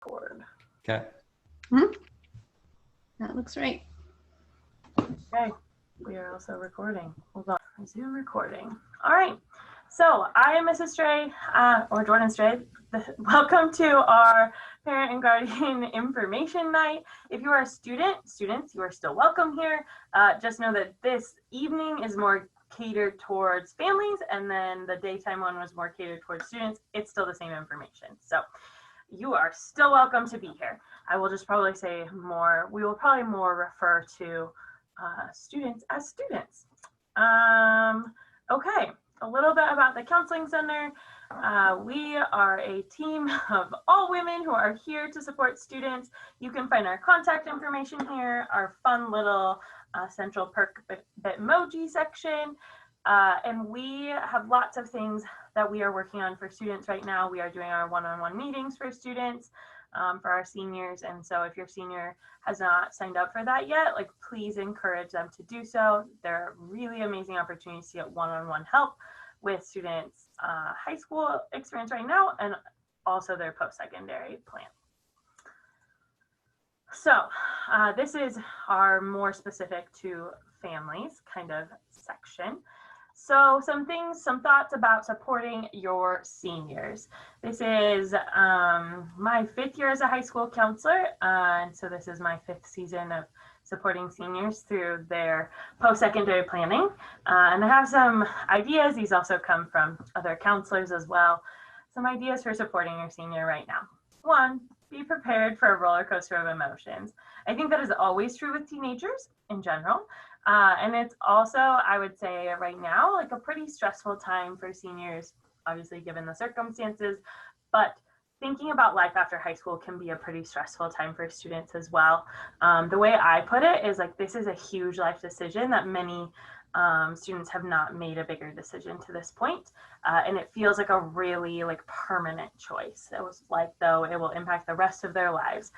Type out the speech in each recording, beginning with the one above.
Record. Okay. That looks right. Okay, we are also recording. Hold on, resume recording. All right, so I am Mrs. Stray, or Jordan Stray. Welcome to our Parent and Guardian Information Night. If you are a students, you are still welcome here. Just know that this evening is more catered towards families, and then the daytime one was more catered towards students. It's still the same information. So you are still welcome to be here. I will just probably say more, we will probably more refer to students as students. Okay, a little bit about the Counseling Center. We are a team of all women who are here to support students. You can find our contact information here, our fun little central perk Bitmoji section. And we have lots of things that we are working on for students right now. We are doing our one-on-one meetings for students, for our seniors. And so if your senior has not signed up for that yet, like, please encourage them to do so. They're really amazing opportunities to get one-on-one help with students' high school experience right now, and also their post-secondary plan. So this is our more specific to families kind of section. So some thoughts about supporting your seniors. This is my 5th year as a high school counselor, and so this is my 5th season of supporting seniors through their post-secondary planning. And I have some ideas. These also come from other counselors as well. Some ideas for supporting your senior right now. 1, be prepared for a roller coaster of emotions. I think that is always true with teenagers in general. And it's also, I would say right now, like a pretty stressful time for seniors, obviously given the circumstances, but thinking about life after high school can be a pretty stressful time for students as well. The way I put it is, like, this is a huge life decision that many students have not made a bigger decision to this point. And it feels like a really permanent choice. It was like, though, it will impact the rest of their lives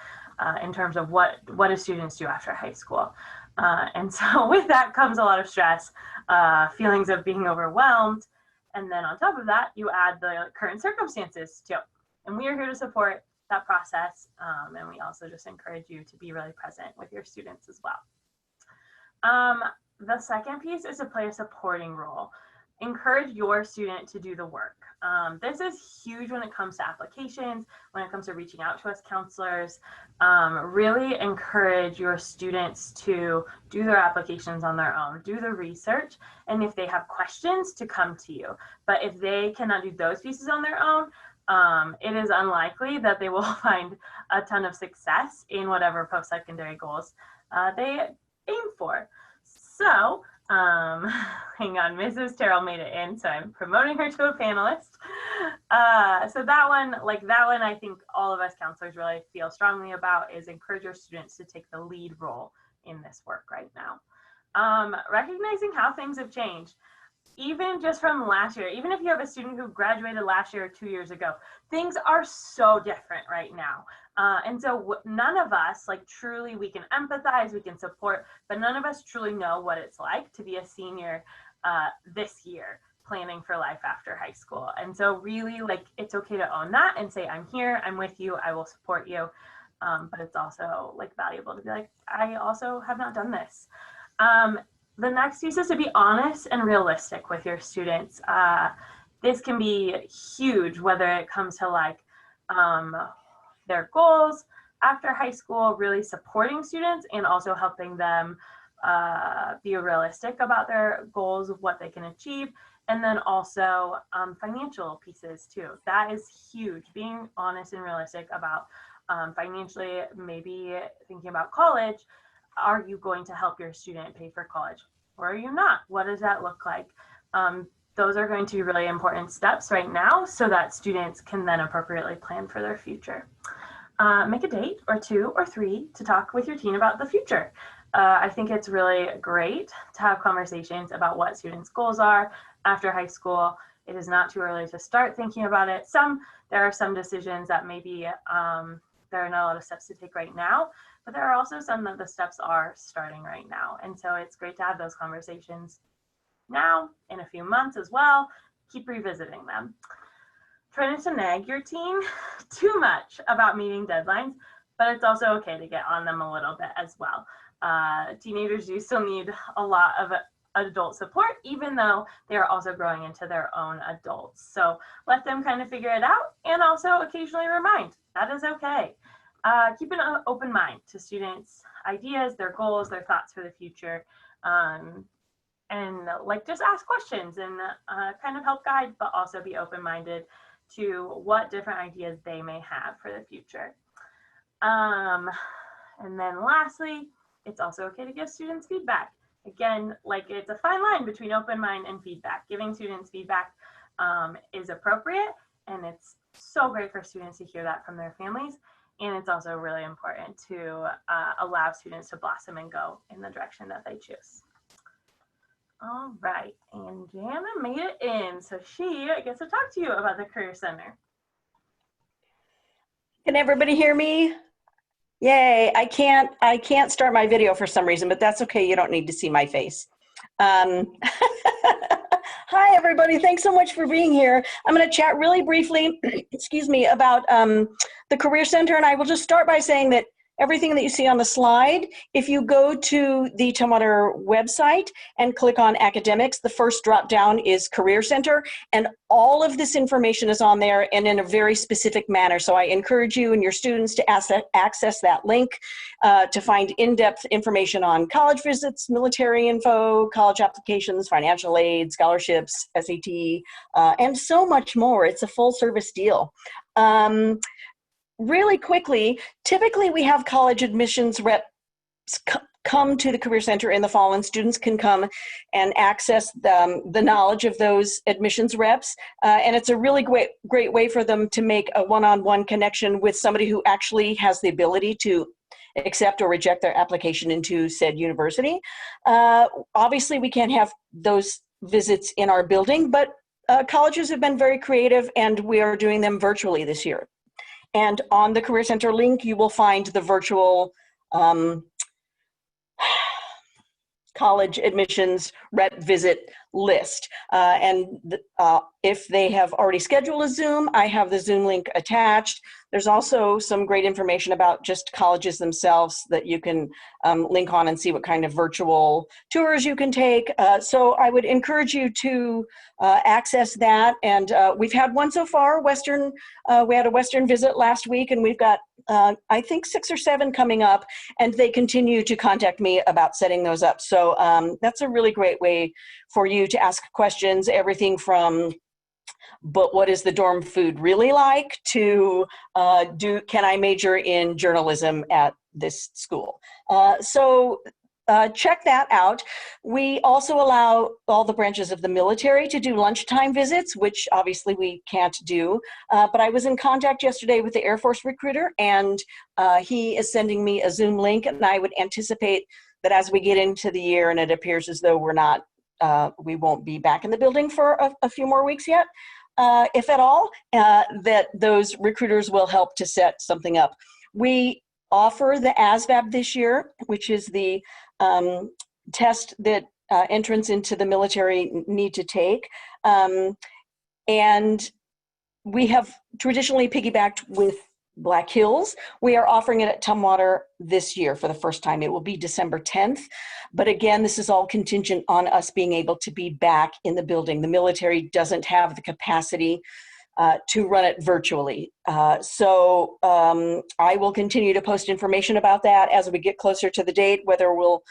in terms of what do students do after high school. And so with that comes a lot of stress, feelings of being overwhelmed. And then on top of that, you add the current circumstances too. And we are here to support that process. And we also just encourage you to be really present with your students as well. The second piece is to play a supporting role. Encourage your student to do the work. This is huge when it comes to applications, when it comes to reaching out to us counselors. Really encourage your students to do their applications on their own, do the research, and if they have questions, to come to you. But if they cannot do those pieces on their own, it is unlikely that they will find a ton of success in whatever post-secondary goals they aim for. So, hang on, Mrs. Terrell made it in, so I'm promoting her to a panelist. So that one, I think all of us counselors really feel strongly about, is encourage your students to take the lead role in this work right now. Recognizing how things have changed. Even just from last year, even if you have a student who graduated last year or 2 years ago, things are so different right now. And so none of us, truly, we can empathize, we can support, but none of us truly know what it's like to be a senior this year, planning for life after high school. And so really, it's okay to own that and say, I'm here, I'm with you, I will support you. But it's also valuable to be I also have not done this. The next piece is to be honest and realistic with your students. This can be huge, whether it comes to their goals after high school, really supporting students and also helping them be realistic about their goals, of what they can achieve, and then also financial pieces too. That is huge, being honest and realistic about financially, maybe thinking about college. Are you going to help your student pay for college, or are you not? What does that look like? Those are going to be really important steps right now so that students can then appropriately plan for their future. Make a date or 2 or 3 to talk with your teen about the future. I think it's really great to have conversations about what students' goals are after high school. It is not too early to start thinking about it. There are some decisions that maybe there are not a lot of steps to take right now, but there are also some that the steps are starting right now. And so it's great to have those conversations now, in a few months as well. Keep revisiting them. try not to nag your teen too much about meeting deadlines, but it's also okay to get on them a little bit as well. Teenagers do still need a lot of adult support, even though they're also growing into their own adults. So let them kind of figure it out, and also occasionally remind that is okay. Keep an open mind to students' ideas, their goals, their thoughts for the future, and like just ask questions and kind of help guide, but also be open-minded to what different ideas they may have for the future. And then lastly, it's also okay to give students feedback. Again, like it's a fine line between open mind and feedback. Giving students feedback is appropriate, and it's so great for students to hear that from their families. And it's also really important to allow students to blossom and go in the direction that they choose. All right, and Jana made it in, so she gets to talk to you about the Career Center. Can everybody hear me? Yay, I can't start my video for some reason, but that's okay, you don't need to see my face. Hi everybody, thanks so much for being here. I'm gonna chat really briefly, excuse me, about the Career Center, and I will just start by saying that everything that you see on the slide, if you go to the Tumwater website and click on academics, the first drop down is Career Center, and all of this information is on there and in a very specific manner. So I encourage you and your students to access that link to find in-depth information on college visits, military info, college applications, financial aid, scholarships, SAT, and so much more. It's a full service deal. Really quickly, typically we have college admissions reps come to the Career Center in the fall, and students can come and access the knowledge of those admissions reps. And it's a really great way for them to make a one-on-one connection with somebody who actually has the ability to accept or reject their application into said university. Obviously, we can't have those visits in our building, but colleges have been very creative, and we are doing them virtually this year. And on the Career Center link, you will find the virtual college admissions rep visit list. If they have already scheduled a Zoom, I have the Zoom link attached. There's also some great information about just colleges themselves that you can link on and see what kind of virtual tours you can take. So I would encourage you to access that. And we've had one so far, Western. We had a Western visit last week, and we've got, I think, 6 or 7 coming up, and they continue to contact me about setting those up. So that's a really great way for you to ask questions, everything from, but what is the dorm food really like, to can I major in journalism at this school? Check that out. We also allow all the branches of the military to do lunchtime visits, which obviously we can't do. But I was in contact yesterday with the Air Force recruiter, and he is sending me a Zoom link, and I would anticipate that as we get into the year and it appears as though we won't be back in the building for a few more weeks yet, if at all, that those recruiters will help to set something up. We offer the ASVAB this year, which is the test that entrants into the military need to take. And we have traditionally piggybacked with Black Hills. We are offering it at Tumwater this year for the first time. It will be December 10th. But again, this is all contingent on us being able to be back in the building. The military doesn't have the capacity to run it virtually. So I will continue to post information about that as we get closer to the date, whether we'll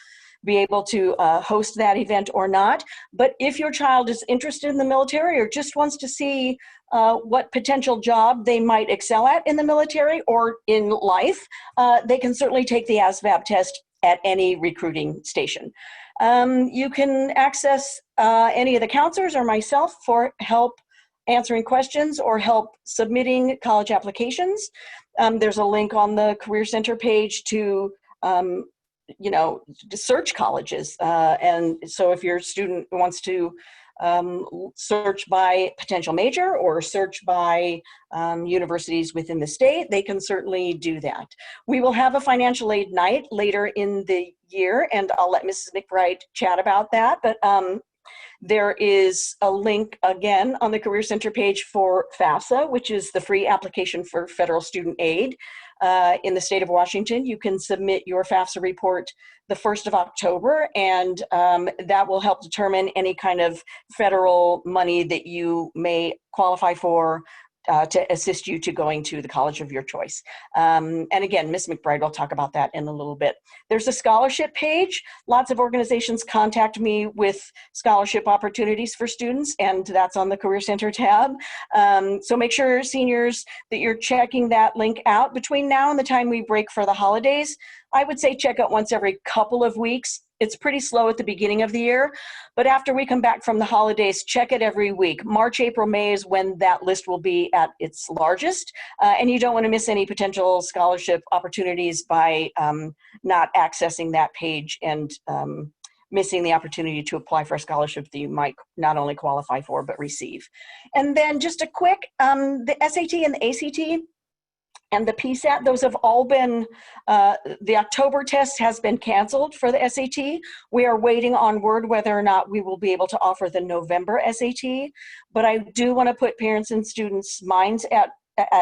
be able to host that event or not. But if your child is interested in the military or just wants to see what potential job they might excel at in the military or in life, they can certainly take the ASVAB test at any recruiting station. You can access any of the counselors or myself for help answering questions or help submitting college applications. There's a link on the Career Center page to to search colleges. And so if your student wants to search by potential major or search by universities within the state, they can certainly do that. We will have a financial aid night later in the year, and I'll let Mrs. McBride chat about that. But There is a link again on the Career Center page for FAFSA, which is the free application for federal student aid in the state of Washington. You can submit your FAFSA report the 1st of October, and that will help determine any kind of federal money that you may qualify for to assist you to going to the college of your choice. And again, Ms. McBride will talk about that in a little bit. There's a scholarship page. Lots of organizations contact me with scholarship opportunities for students, and that's on the Career Center tab. So make sure, seniors, that you're checking that link out. Between now and the time we break for the holidays, I would say check out once every couple of weeks. It's pretty slow at the beginning of the year, but after we come back from the holidays, check it every week. March, April, May is when that list will be at its largest, and you don't want to miss any potential scholarship opportunities by not accessing that page and missing the opportunity to apply for a scholarship that you might not only qualify for, but receive. And then just a quick, the SAT and the ACT, and the PSAT, those have all been, the October test has been canceled for the SAT. We are waiting on word whether or not we will be able to offer the November SAT. But I do want to put parents and students' minds at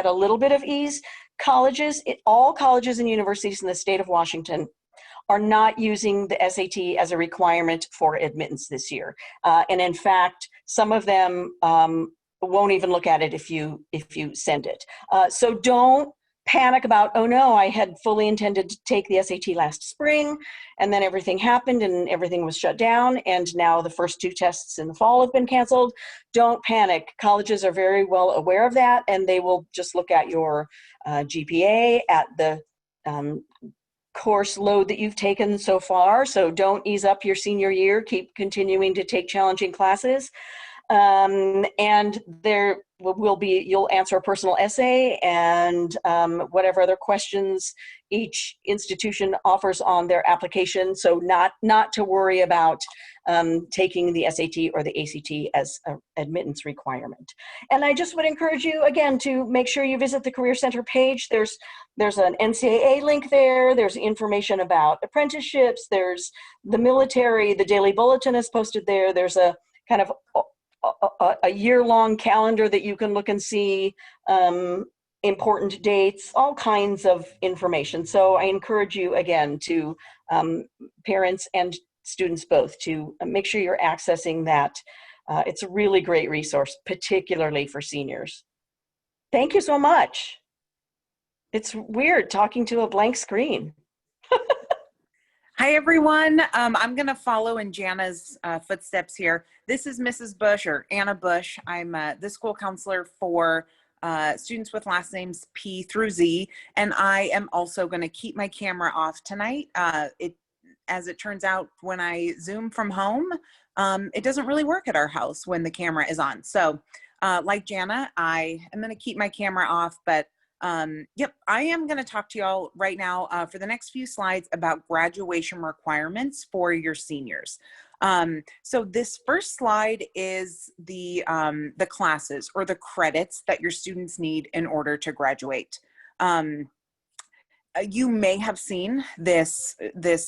a little bit of ease. Colleges, all colleges and universities in the state of Washington are not using the SAT as a requirement for admittance this year. And in fact, some of them won't even look at it if you send it. So don't panic about, oh no, I had fully intended to take the SAT last spring, and then everything happened and everything was shut down, and now the first 2 tests in the fall have been canceled. Don't panic. Colleges are very well aware of that, and they will just look at your GPA, at the course load that you've taken so far. So don't ease up your senior year. Keep continuing to take challenging classes. And there will be, you'll answer a personal essay and whatever other questions each institution offers on their application. So not to worry about taking the SAT or the ACT as an admittance requirement. And I just would encourage you again to make sure you visit the Career Center page. There's an NCAA link there. There's information about apprenticeships. There's the military. The Daily Bulletin is posted there. There's a kind of a year-long calendar that you can look and see important dates, all kinds of information. So I encourage you again to parents and students both to make sure you're accessing that. It's a really great resource, particularly for seniors. Thank you so much. It's weird talking to a blank screen. Hi, everyone. I'm going to follow in Jana's footsteps here. This is Mrs. Bush, or Anna Bush. I'm the school counselor for students with last names P through Z, and I am also going to keep my camera off tonight. As it turns out, when I Zoom from home, it doesn't really work at our house when the camera is on. So like Jana, I am going to keep my camera off, but yep, I am going to talk to y'all right now for the next few slides about graduation requirements for your seniors. So this first slide is the classes or the credits that your students need in order to graduate. You may have seen this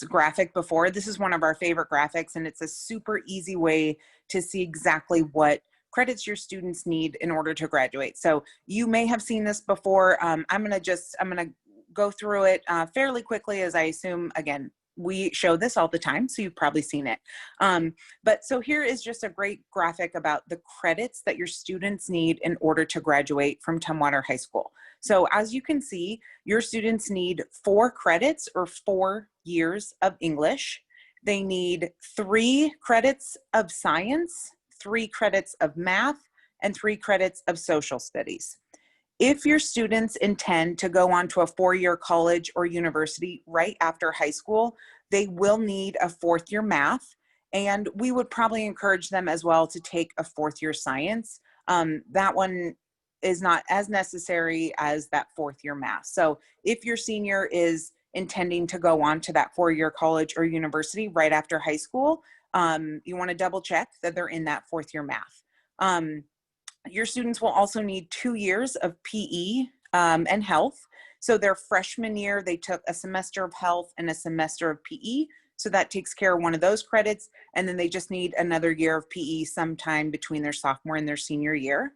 graphic before. This is one of our favorite graphics, and it's a super easy way to see exactly what credits your students need in order to graduate. So you may have seen this before. I'm gonna go through it fairly quickly, as I assume, again, we show this all the time, so you've probably seen it. But so here is just a great graphic about the credits that your students need in order to graduate from Tumwater High School. So as you can see, your students need 4 credits or 4 years of English. They need 3 credits of science, 3 credits of math, and 3 credits of social studies. If your students intend to go on to a 4-year college or university right after high school, they will need a 4th year math, and we would probably encourage them as well to take a 4th year science. That one is not as necessary as that 4th year math. So if your senior is intending to go on to that 4-year college or university right after high school, you want to double check that they're in that 4th year math. Your students will also need 2 years of PE and health. So their freshman year, they took a semester of health and a semester of PE. So that takes care of one of those credits. And then they just need another year of PE sometime between their sophomore and their senior year.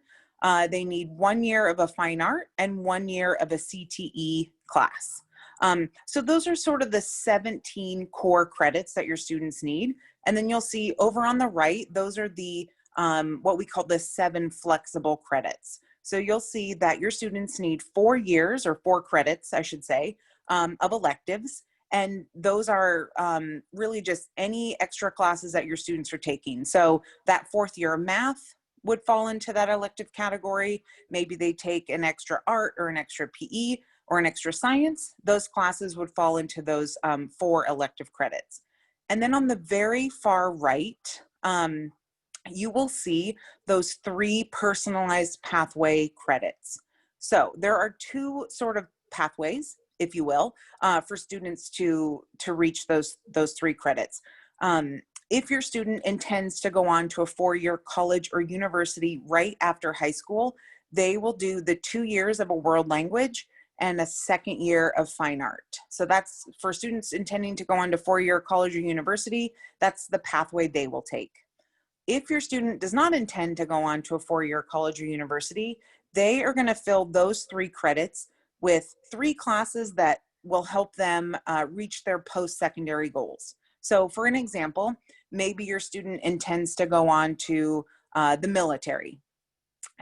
They need 1 year of a fine art and 1 year of a CTE class. So those are sort of the 17 core credits that your students need. And then you'll see over on the right, those are the what we call the 7 flexible credits. So you'll see that your students need 4 years, or 4 credits, I should say, of electives. And those are really just any extra classes that your students are taking. So that 4th year of math would fall into that elective category. Maybe they take an extra art or an extra PE or an extra science. Those classes would fall into those 4 elective credits. And then on the very far right, you will see those 3 personalized pathway credits. So there are 2 sort of pathways, if you will, for students to reach those 3 credits. If your student intends to go on to a 4-year college or university right after high school, they will do the 2 years of a world language and a 2nd year of fine art. So that's for students intending to go on to 4-year college or university, that's the pathway they will take. If your student does not intend to go on to a 4-year college or university, they are going to fill those 3 credits with 3 classes that will help them reach their post-secondary goals. So for an example, maybe your student intends to go on to the military.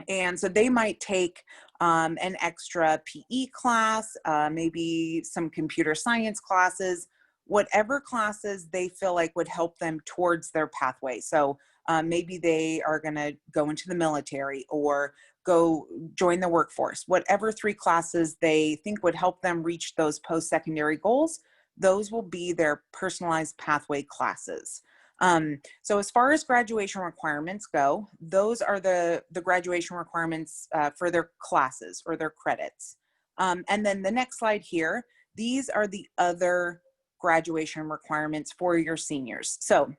And so they might take an extra PE class, maybe some computer science classes, whatever classes they feel like would help them towards their pathway. So maybe they are going to go into the military or go join the workforce. Whatever 3 classes they think would help them reach those post-secondary goals, those will be their personalized pathway classes. So as far as graduation requirements go, those are the graduation requirements for their classes or their credits. And then the next slide here, these are the other graduation requirements for your seniors. So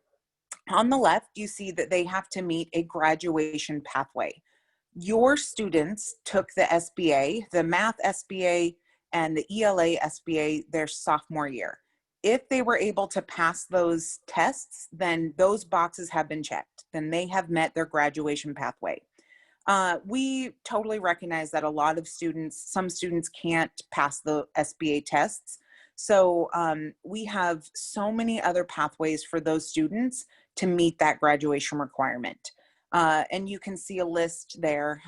on the left, you see that they have to meet a graduation pathway. Your students took the SBA, the math SBA and the ELA SBA their sophomore year. If they were able to pass those tests, then those boxes have been checked. Then they have met their graduation pathway. We totally recognize that a lot of students, some students can't pass the SBA tests. So we have so many other pathways for those students to meet that graduation requirement. And you can see a list there.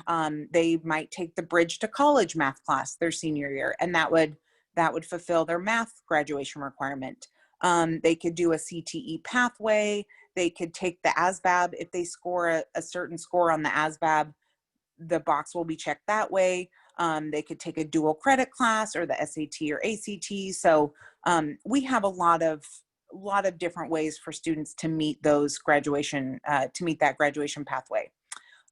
They might take the Bridge to College math class their senior year, and that would fulfill their math graduation requirement. They could do a CTE pathway. They could take the ASVAB. If they score a certain score on the ASVAB, the box will be checked that way. They could take a dual credit class or the SAT or ACT. So we have a lot of different ways for students to meet those graduation, to meet that graduation pathway.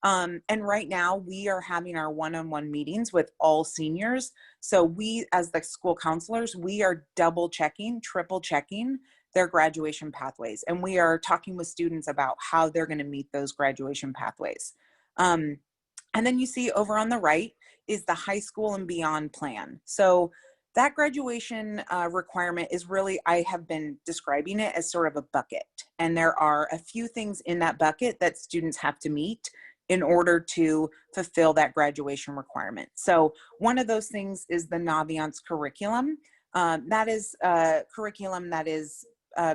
And right now we are having our one-on-one meetings with all seniors. So we, as the school counselors, we are double checking, triple checking their graduation pathways. And we are talking with students about how they're going to meet those graduation pathways. And then you see over on the right is the high school and beyond plan. So that graduation requirement is really, I have been describing it as sort of a bucket. And there are a few things in that bucket that students have to meet in order to fulfill that graduation requirement. So one of those things is the Naviance curriculum. That is a curriculum that is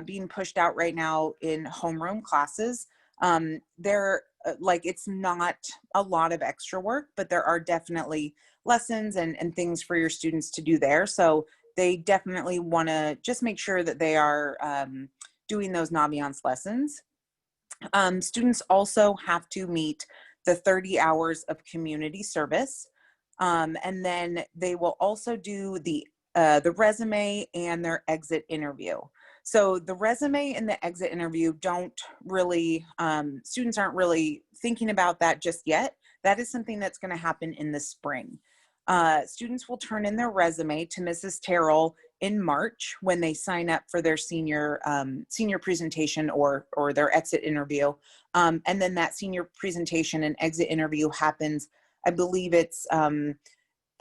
being pushed out right now in homeroom classes. It's not a lot of extra work, but there are definitely lessons and things for your students to do there. So they definitely want to just make sure that they are doing those Naviance lessons. Students also have to meet the 30 hours of community service. And then they will also do the resume and their exit interview. So the resume and the exit interview don't really, students aren't really thinking about that just yet. That is something that's going to happen in the spring. Students will turn in their resume to Mrs. Terrell in March when they sign up for their senior presentation or their exit interview. And then that senior presentation and exit interview happens, I believe it's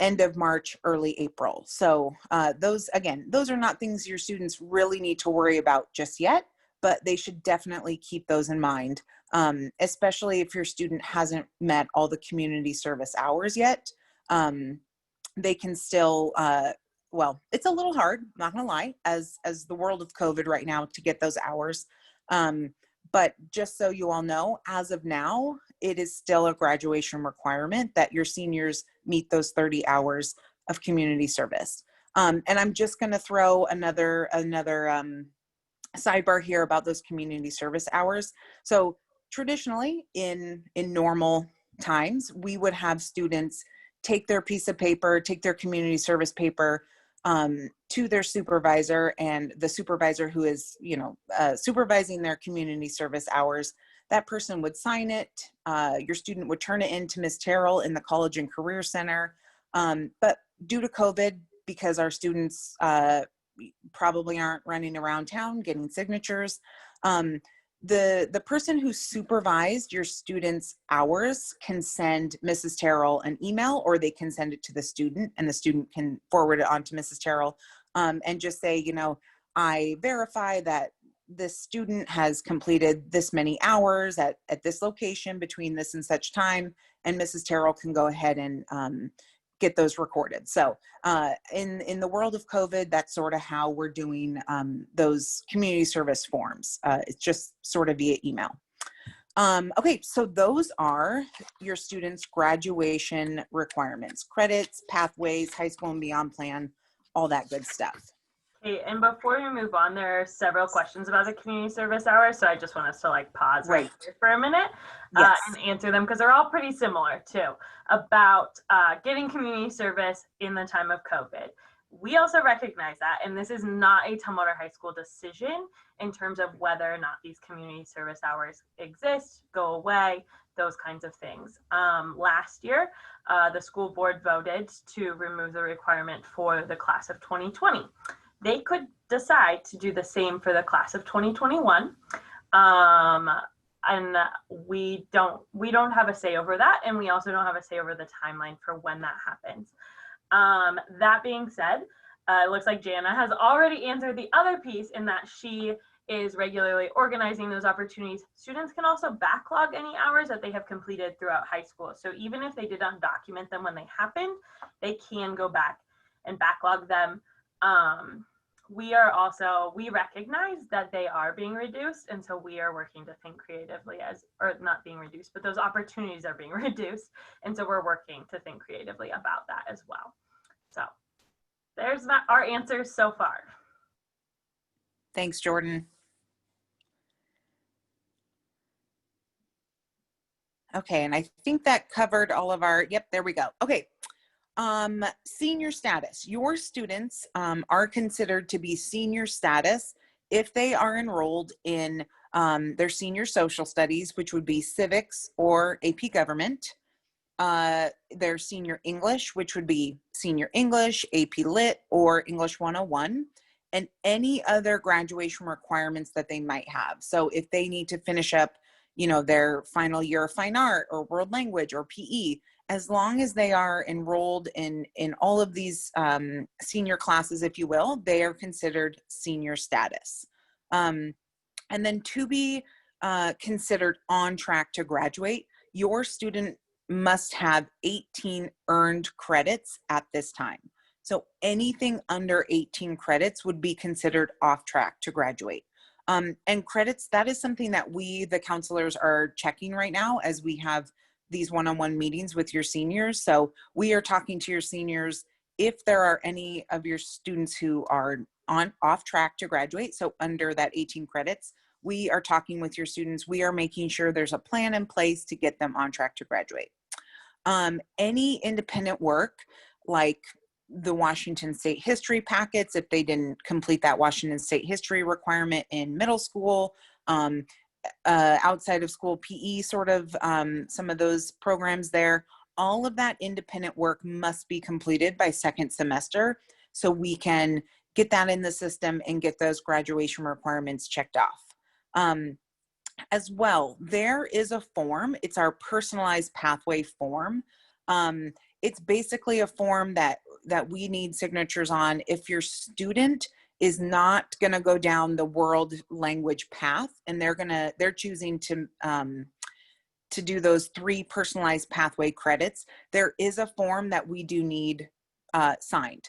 end of March, early April. So those are not things your students really need to worry about just yet, but they should definitely keep those in mind, especially if your student hasn't met all the community service hours yet. They can still, well, it's a little hard, not gonna lie, as the world of COVID right now, to get those hours. But just so you all know, as of now, it is still a graduation requirement that your seniors meet those 30 hours of community service. And I'm just gonna throw another sidebar here about those community service hours. So traditionally, in normal times, we would have students take their piece of paper, take their community service paper to their supervisor, and the supervisor who is, supervising their community service hours, that person would sign it. Your student would turn it in to Ms. Terrell in the College and Career Center. But due to COVID, because our students probably aren't running around town getting signatures, the person who supervised your students' hours can send Mrs. Terrell an email, or they can send it to the student, and the student can forward it on to Mrs. Terrell, and just say, I verify that this student has completed this many hours at this location between this and such time, and Mrs. Terrell can go ahead and get those recorded. So in the world of COVID, that's sort of how we're doing those community service forms. It's just sort of via email. Okay, so those are your students' graduation requirements: credits, pathways, high school and beyond plan, all that good stuff. Okay, and before we move on, there are several questions about the community service hours, so I just want us to pause right here for a minute and answer them, because they're all pretty similar too, about getting community service in the time of COVID. We also recognize that, and this is not a Tumwater High School decision in terms of whether or not these community service hours exist, go away, those kinds of things. Last year, the school board voted to remove the requirement for the class of 2020. They could decide to do the same for the class of 2021. And we don't have a say over that. And we also don't have a say over the timeline for when that happens. That being said, it looks like Jana has already answered the other piece, in that she is regularly organizing those opportunities. Students can also backlog any hours that they have completed throughout high school. So even if they did not document them when they happened, they can go back and backlog them. We recognize that they are being reduced, and so we are working to think creatively or not being reduced, but those opportunities are being reduced, and so we're working to think creatively about that as well. So there's our answers so far. Thanks, Jordan. Okay, and I think that covered all of our, yep, there we go. Okay. Senior status. Your students are considered to be senior status if they are enrolled in their senior social studies, which would be civics or AP government, their senior English, which would be senior English, AP Lit, or English 101, and any other graduation requirements that they might have. So if they need to finish up, their final year of fine art or world language or PE, as long as they are enrolled in all of these senior classes, if you will, they are considered senior status. And then to be considered on track to graduate, your student must have 18 earned credits at this time. So anything under 18 credits would be considered off track to graduate. And credits, that is something that we, the counselors, are checking right now as we have these one-on-one meetings with your seniors. So we are talking to your seniors if there are any of your students who are off track to graduate, so under that 18 credits, we are talking with your students. We are making sure there's a plan in place to get them on track to graduate. Any independent work, like the Washington State history packets, if they didn't complete that Washington State history requirement in middle school, outside of school PE, sort of some of those programs there, all of that independent work must be completed by second semester so we can get that in the system and get those graduation requirements checked off. As well, there is a form, it's our personalized pathway form. it's basically a form that we need signatures on if your student is not going to go down the world language path, and they're choosing to do those 3 personalized pathway credits. There is a form that we do need signed.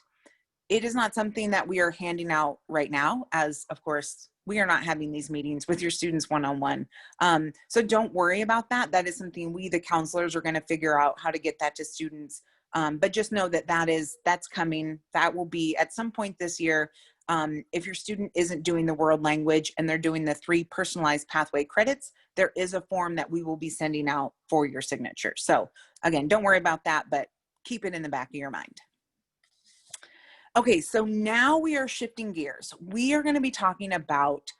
It is not something that we are handing out right now, as of course we are not having these meetings with your students one-on-one. So don't worry about that. That is something we, the counselors, are going to figure out how to get that to students. But just know that that's coming. That will be at some point this year. If your student isn't doing the world language and they're doing the 3 personalized pathway credits, there is a form that we will be sending out for your signature. So again, don't worry about that, but keep it in the back of your mind. Okay, so now we are shifting gears. We are going to be talking about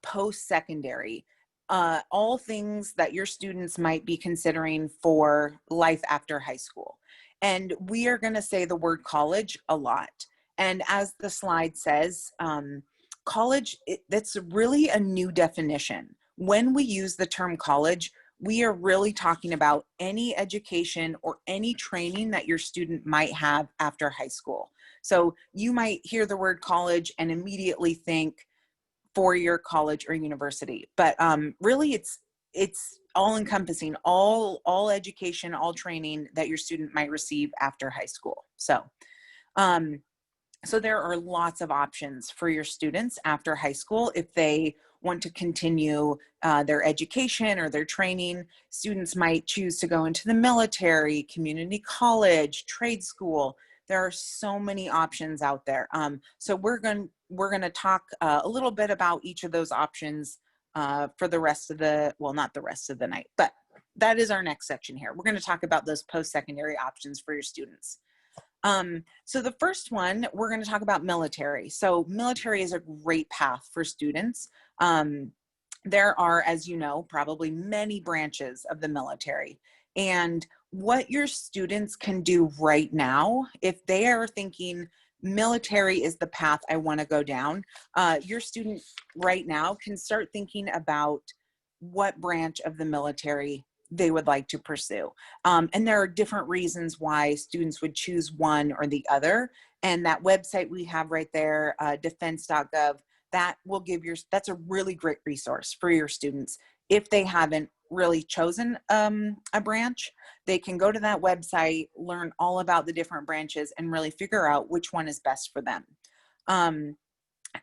post-secondary, all things that your students might be considering for life after high school. And we are going to say the word college a lot. And as the slide says, college, that's really a new definition. When we use the term college, we are really talking about any education or any training that your student might have after high school. So you might hear the word college and immediately think 4-year college or university, but really it's all encompassing, all education, all training that your student might receive after high school. So there are lots of options for your students after high school if they want to continue their education or their training. Students might choose to go into the military, community college, trade school. There are so many options out there. So we're going to talk a little bit about each of those options for the rest of the, well, not the rest of the night, but that is our next section here. We're going to talk about those post-secondary options for your students. So the first one, we're going to talk about military. So military is a great path for students. There are, as you know, probably many branches of the military. And what your students can do right now, if they are thinking military is the path I want to go down, your student right now can start thinking about what branch of the military they would like to pursue. And there are different reasons why students would choose one or the other. And that website we have right there, defense.gov, that will give that's a really great resource for your students. If they haven't really chosen a branch, they can go to that website, learn all about the different branches, and really figure out which one is best for them.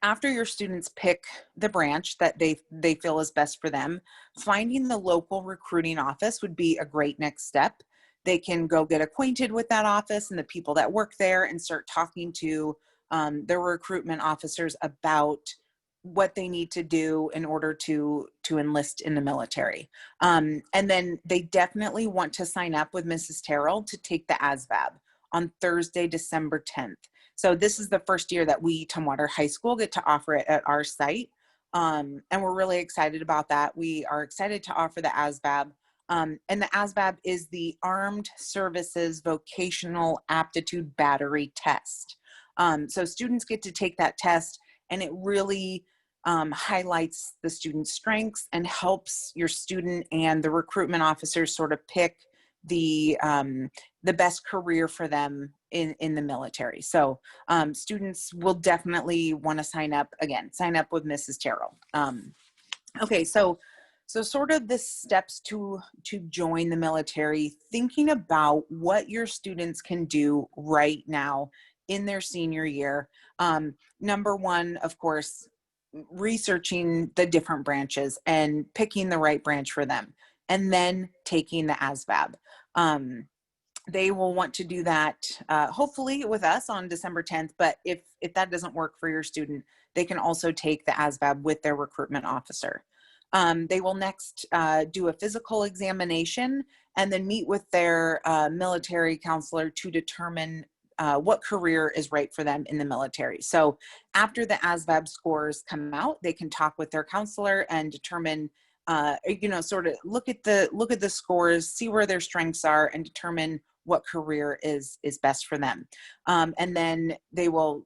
After your students pick the branch that they feel is best for them, finding the local recruiting office would be a great next step. They can go get acquainted with that office and the people that work there and start talking to their recruitment officers about what they need to do in order to enlist in the military. And then they definitely want to sign up with Mrs. Terrell to take the ASVAB on Thursday, December 10th. So this is the first year that we, Tumwater High School, get to offer it at our site. And we're really excited about that. We are excited to offer the ASVAB. And the ASVAB is the Armed Services Vocational Aptitude Battery Test. So students get to take that test, and it really highlights the student's strengths and helps your student and the recruitment officers sort of pick the best career for them in the military. So students will definitely want to sign up with Mrs. Terrell. Okay, so sort of the steps to join the military, thinking about what your students can do right now in their senior year. Number one, of course, researching the different branches and picking the right branch for them, and then taking the ASVAB. They will want to do that hopefully with us on December 10th, but if that doesn't work for your student, they can also take the ASVAB with their recruitment officer. They will next do a physical examination and then meet with their military counselor to determine what career is right for them in the military. So after the ASVAB scores come out, they can talk with their counselor and determine, sort of look at the scores, see where their strengths are, and determine what career is best for them. And then they will,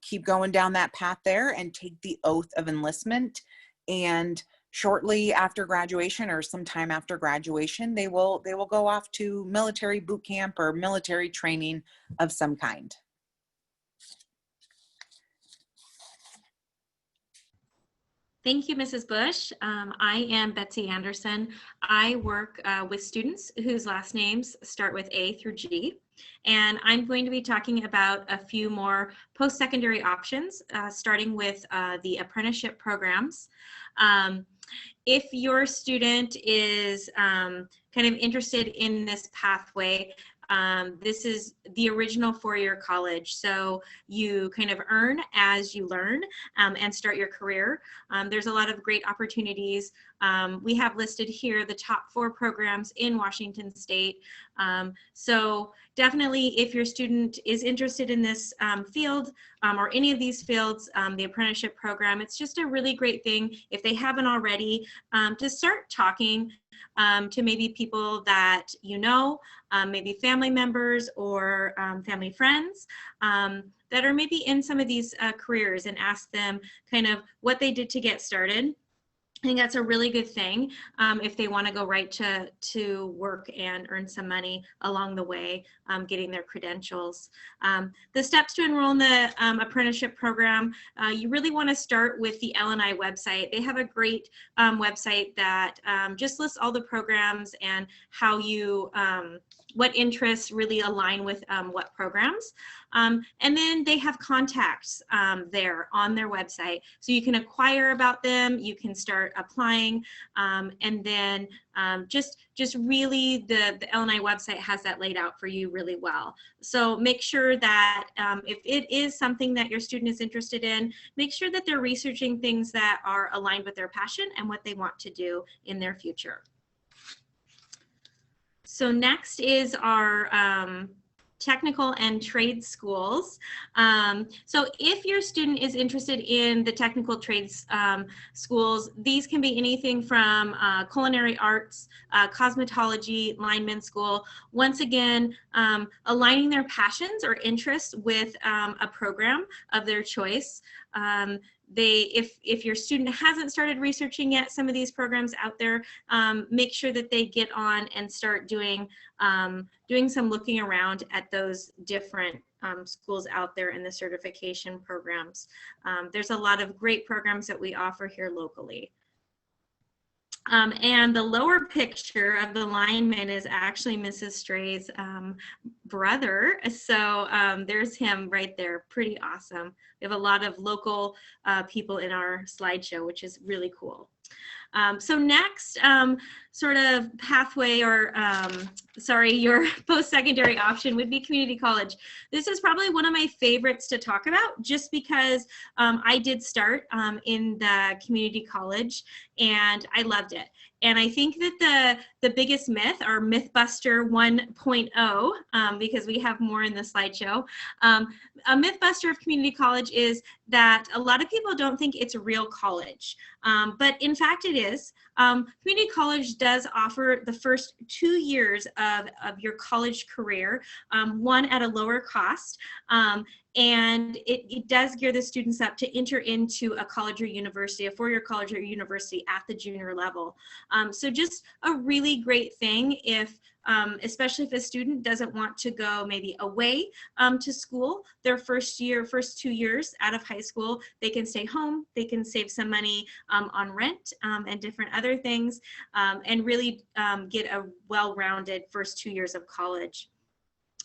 keep going down that path there and take the oath of enlistment and shortly after graduation or sometime after graduation, they will go off to military boot camp or military training of some kind. Thank you, Mrs. Bush. I am Betsy Anderson. I work with students whose last names start with A through G. And I'm going to be talking about a few more post-secondary options, starting with the apprenticeship programs. If your student is kind of interested in this pathway, this is the original four-year college. So you kind of earn as you learn and start your career. There's a lot of great opportunities. We have listed here the top 4 programs in Washington State. So definitely, if your student is interested in this field or any of these fields, the apprenticeship program, it's just a really great thing, if they haven't already, to start talking to maybe people that you know, maybe family members or family friends that are maybe in some of these careers, and ask them kind of what they did to get started. I think that's a really good thing if they want to go right to work and earn some money along the way, getting their credentials. The steps to enroll in the apprenticeship program, you really want to start with the L&I website. They have a great website that just lists all the programs and how you, what interests really align with what programs. And then they have contacts there on their website. So you can inquire about them, you can start applying, and then just really the L&I website has that laid out for you really well. So make sure that if it is something that your student is interested in, make sure that they're researching things that are aligned with their passion and what they want to do in their future. So next is our technical and trade schools. So if your student is interested in the technical trades schools, these can be anything from culinary arts, cosmetology, lineman school. Once again, aligning their passions or interests with a program of their choice. If your student hasn't started researching yet some of these programs out there, make sure that they get on and start doing some looking around at those different schools out there in the certification programs. There's a lot of great programs that we offer here locally. And the lower picture of the lineman is actually Mrs. Stray's brother. So there's him right there, pretty awesome. We have a lot of local people in our slideshow, which is really cool. So next sort of pathway or, sorry, your post-secondary option would be community college. This is probably one of my favorites to talk about just because I did start in the community college and I loved it. And I think that the biggest myth, or Mythbuster 1.0, because we have more in the slideshow, a Mythbuster of community college is that a lot of people don't think it's a real college, but in fact it is. Community college does offer the first 2 years of your college career, one at a lower cost, and it does gear the students up to enter into a college or university, a four-year college or university at the junior level. So just a really great thing if, especially if a student doesn't want to go maybe away to school their first 2 years out of high school, they can stay home, they can save some money on rent and different other things, and really get a well-rounded first 2 years of college.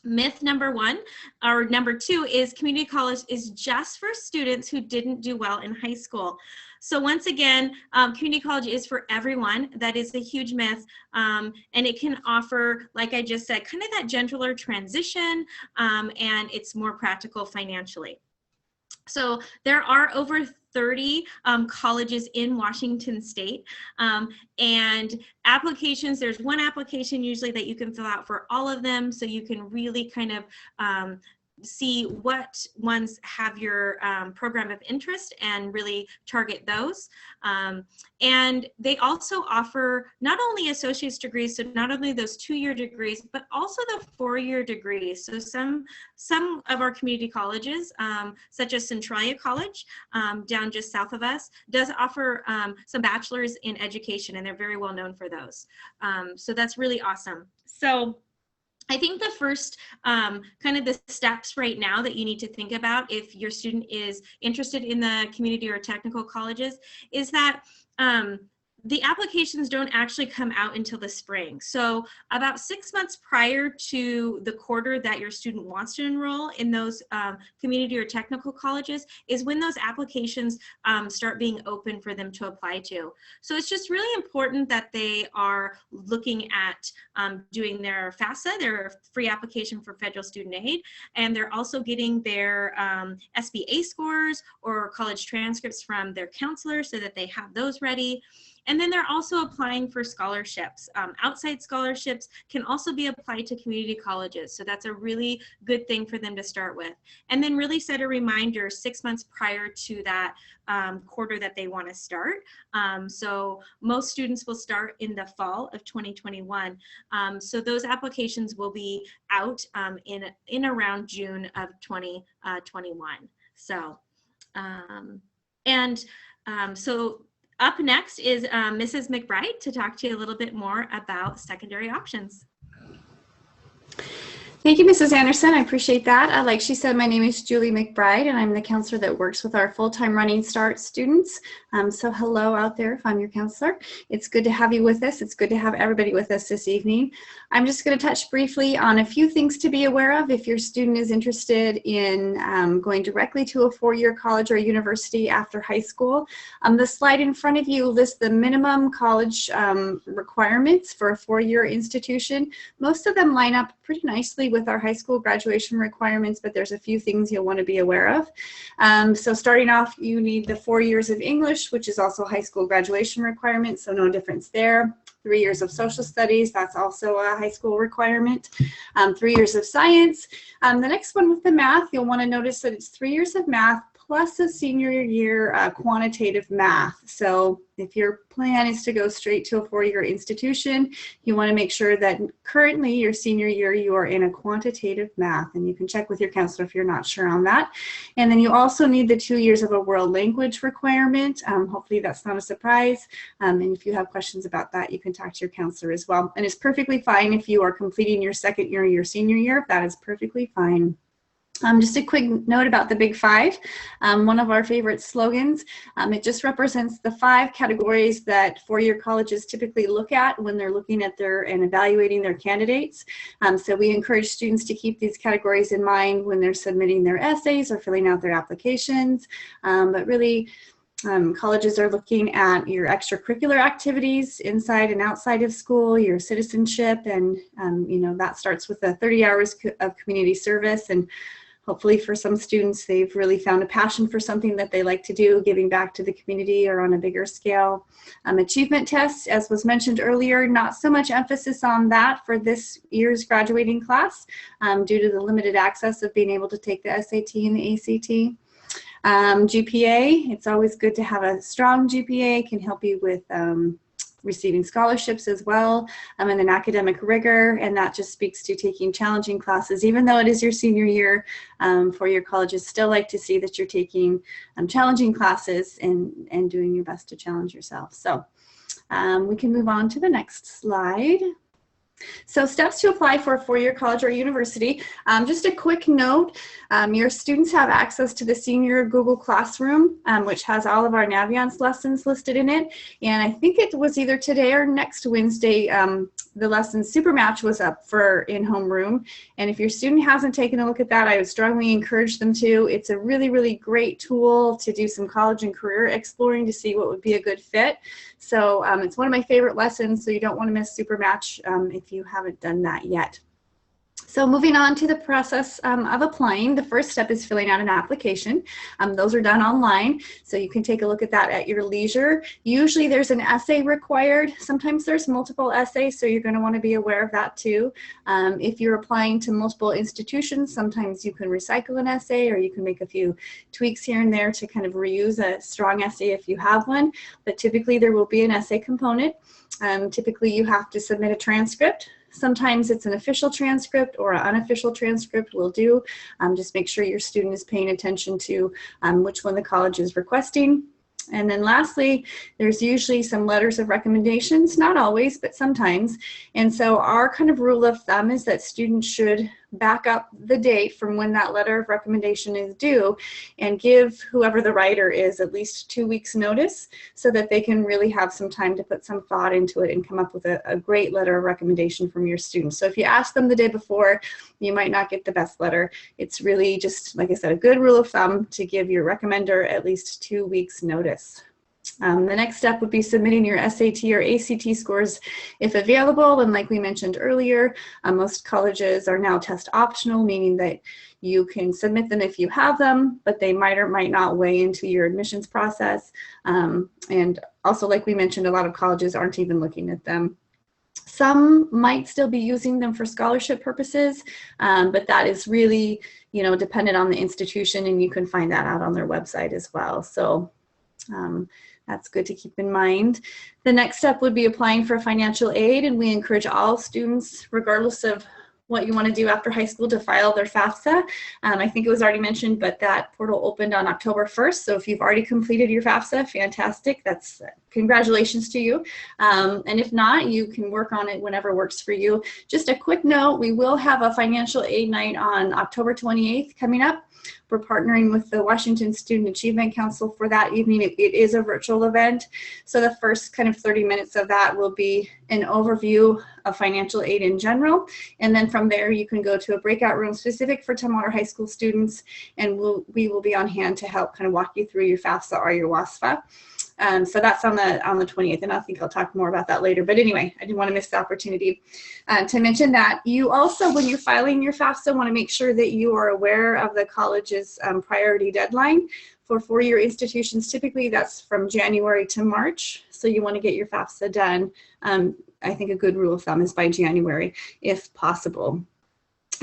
Myth number 1 or number 2 is community college is just for students who didn't do well in high school. So once again, community college is for everyone. That is a huge myth, and it can offer, like I just said, kind of that gentler transition, and it's more practical financially. So there are over 30 colleges in Washington State, and applications, there's one application usually that you can fill out for all of them, so you can really kind of see what ones have your program of interest and really target those. And they also offer not only associate's degrees, so not only those 2-year degrees, but also the 4-year degrees. So some of our community colleges, such as Centralia College, down just south of us, does offer some bachelor's in education, and they're very well known for those. So that's really awesome. So I think the first kind of the steps right now that you need to think about if your student is interested in the community or technical colleges is that the applications don't actually come out until the spring. So about 6 months prior to the quarter that your student wants to enroll in those community or technical colleges is when those applications start being open for them to apply to. So it's just really important that they are looking at doing their FAFSA, their free application for federal student aid, and they're also getting their SBA scores or college transcripts from their counselor so that they have those ready. And then they're also applying for scholarships. Outside scholarships can also be applied to community colleges. So that's a really good thing for them to start with. And then really set a reminder 6 months prior to that quarter that they want to start. So most students will start in the fall of 2021. So those applications will be out in around June of 2021. So, so up next is Mrs. McBride to talk to you a little bit more about secondary options. Thank you, Mrs. Anderson. I appreciate that. Like she said, my name is Julie McBride, and I'm the counselor that works with our full-time Running Start students. So hello out there if I'm your counselor. It's good to have you with us. It's good to have everybody with us this evening. I'm just going to touch briefly on a few things to be aware of if your student is interested in going directly to a 4-year college or university after high school. The slide in front of you lists the minimum college requirements for a 4-year institution. Most of them line up pretty nicely with our high school graduation requirements, but there's a few things you'll want to be aware of. So starting off, you need the 4 years of English, which is also high school graduation requirement, so no difference there. 3 years of social studies, that's also a high school requirement. 3 years of science. The next one with the math, you'll want to notice that it's 3 years of math plus a senior year quantitative math. So if your plan is to go straight to a 4-year institution, you want to make sure that currently your senior year you are in a quantitative math, and you can check with your counselor if you're not sure on that. And then you also need the 2 years of a world language requirement. Hopefully that's not a surprise. And if you have questions about that, you can talk to your counselor as well. And it's perfectly fine if you are completing your second year or your senior year. That is perfectly fine. Just a quick note about the Big Five, one of our favorite slogans. It just represents the 5 categories that 4-year colleges typically look at when they're looking at and evaluating their candidates. So we encourage students to keep these categories in mind when they're submitting their essays or filling out their applications. But really, colleges are looking at your extracurricular activities inside and outside of school, your citizenship, and that starts with the 30 hours of community service. And hopefully for some students, they've really found a passion for something that they like to do, giving back to the community or on a bigger scale. Achievement tests, as was mentioned earlier, not so much emphasis on that for this year's graduating class due to the limited access of being able to take the SAT and the ACT. GPA, it's always good to have a strong GPA, can help you with receiving scholarships as well, and then academic rigor, and that just speaks to taking challenging classes. Even though it is your senior year, 4-year colleges still like to see that you're taking challenging classes and doing your best to challenge yourself. So we can move on to the next slide. So steps to apply for a 4-year college or university. Just a quick note, your students have access to the senior Google Classroom, which has all of our Naviance lessons listed in it. And I think it was either today or next Wednesday, the lesson SuperMatch was up for in-home room. And if your student hasn't taken a look at that, I would strongly encourage them to. It's a really, really great tool to do some college and career exploring to see what would be a good fit. So it's one of my favorite lessons, so you don't want to miss SuperMatch if you haven't done that yet. So moving on to the process of applying, the first step is filling out an application. Those are done online, so you can take a look at that at your leisure. Usually there's an essay required. Sometimes there's multiple essays, so you're going to want to be aware of that too. If you're applying to multiple institutions, sometimes you can recycle an essay, or you can make a few tweaks here and there to kind of reuse a strong essay if you have one, but typically there will be an essay component. Typically you have to submit a transcript. Sometimes it's an official transcript or an unofficial transcript will do. Just make sure your student is paying attention to which one the college is requesting. And then lastly, there's usually some letters of recommendations, not always, but sometimes. And so our kind of rule of thumb is that students should back up the date from when that letter of recommendation is due and give whoever the writer is at least 2 weeks notice so that they can really have some time to put some thought into it and come up with a great letter of recommendation from your students. So if you ask them the day before, you might not get the best letter. It's really just, like I said, a good rule of thumb to give your recommender at least 2 weeks notice. The next step would be submitting your SAT or ACT scores if available, and like we mentioned earlier, most colleges are now test optional, meaning that you can submit them if you have them, but they might or might not weigh into your admissions process. And also, like we mentioned, a lot of colleges aren't even looking at them. Some might still be using them for scholarship purposes, but that is really, dependent on the institution, and you can find that out on their website as well. So that's good to keep in mind. The next step would be applying for financial aid, and we encourage all students, regardless of what you want to do after high school, to file their FAFSA. I think it was already mentioned, but that portal opened on October 1st. So if you've already completed your FAFSA, fantastic. That's congratulations to you. And if not, you can work on it whenever works for you. Just a quick note, we will have a financial aid night on October 28th coming up. We're partnering with the Washington Student Achievement Council for that evening. It is a virtual event. So the first kind of 30 minutes of that will be an overview of financial aid in general. And then from there, you can go to a breakout room specific for Tumwater High School students, and we will be on hand to help kind of walk you through your FAFSA or your WASFA. So that's on the 20th, and I think I'll talk more about that later. But anyway, I didn't want to miss the opportunity to mention that. You also, when you're filing your FAFSA, want to make sure that you are aware of the college's priority deadline. For four-year institutions, typically that's from January to March. So you want to get your FAFSA done. I think a good rule of thumb is by January, if possible.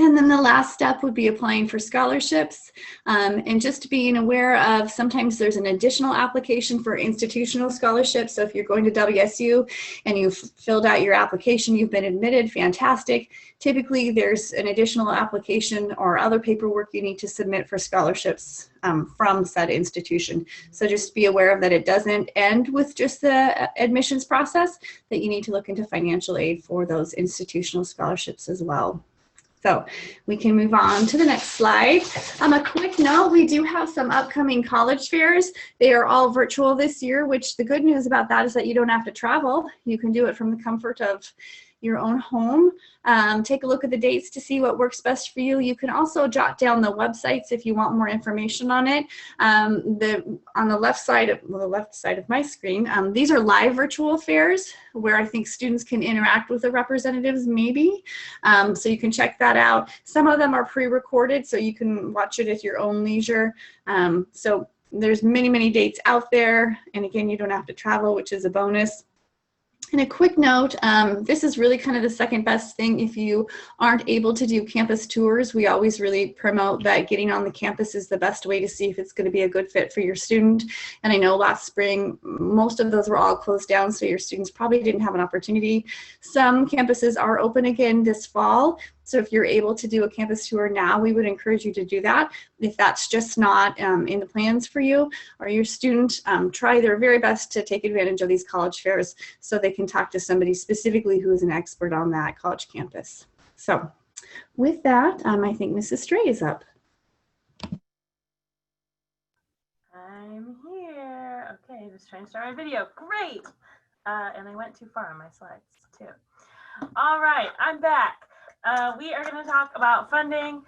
And then the last step would be applying for scholarships, and just being aware of sometimes there's an additional application for institutional scholarships. So if you're going to WSU and you've filled out your application, you've been admitted, fantastic. Typically there's an additional application or other paperwork you need to submit for scholarships from said institution. So just be aware of that. It doesn't end with just the admissions process, that you need to look into financial aid for those institutional scholarships as well. So we can move on to the next slide. A quick note, we do have some upcoming college fairs. They are all virtual this year, which the good news about that is that you don't have to travel. You can do it from the comfort of your own home. Take a look at the dates to see what works best for you. You can also jot down the websites if you want more information on it. On the left side of my screen, these are live virtual fairs where I think students can interact with the representatives maybe. So you can check that out. Some of them are pre-recorded, so you can watch it at your own leisure. So there's many, many dates out there. And again, you don't have to travel, which is a bonus. And a quick note, this is really kind of the second best thing if you aren't able to do campus tours. We always really promote that getting on the campus is the best way to see if it's going to be a good fit for your student. And I know last spring, most of those were all closed down, so your students probably didn't have an opportunity. Some campuses are open again this fall. So if you're able to do a campus tour now, we would encourage you to do that. If that's just not in the plans for you or your student, try their very best to take advantage of these college fairs so they can talk to somebody specifically who is an expert on that college campus. So with that, I think Mrs. Stray is up. I'm here. Okay, just trying to start my video. Great. And I went too far on my slides too. All right, I'm back. We are going to talk about funding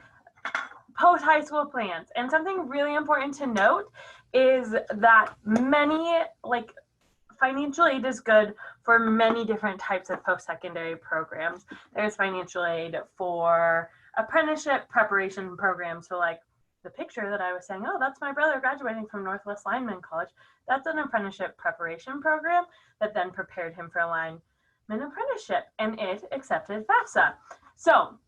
post-high school plans. And something really important to note is that financial aid is good for many different types of post-secondary programs. There's financial aid for apprenticeship preparation programs. So like the picture that I was saying, oh, that's my brother graduating from Northwest Lineman College. That's an apprenticeship preparation program that then prepared him for a lineman apprenticeship, and it accepted FAFSA. So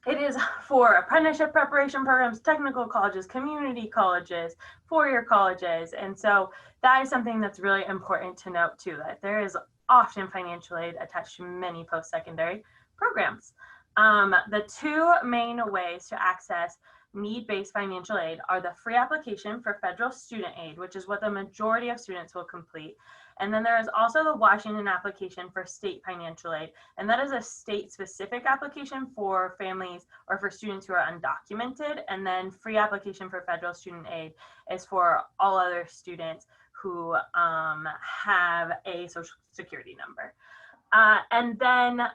it is for apprenticeship preparation programs, technical colleges, community colleges, four-year colleges. And so that is something that's really important to note too, that there is often financial aid attached to many post-secondary programs. The two main ways to access need-based financial aid are the free application for federal student aid, which is what the majority of students will complete. And then there is also the Washington application for state financial aid. And that is a state-specific application for families or for students who are undocumented. And then free application for federal student aid is for all other students who have a social security number. And then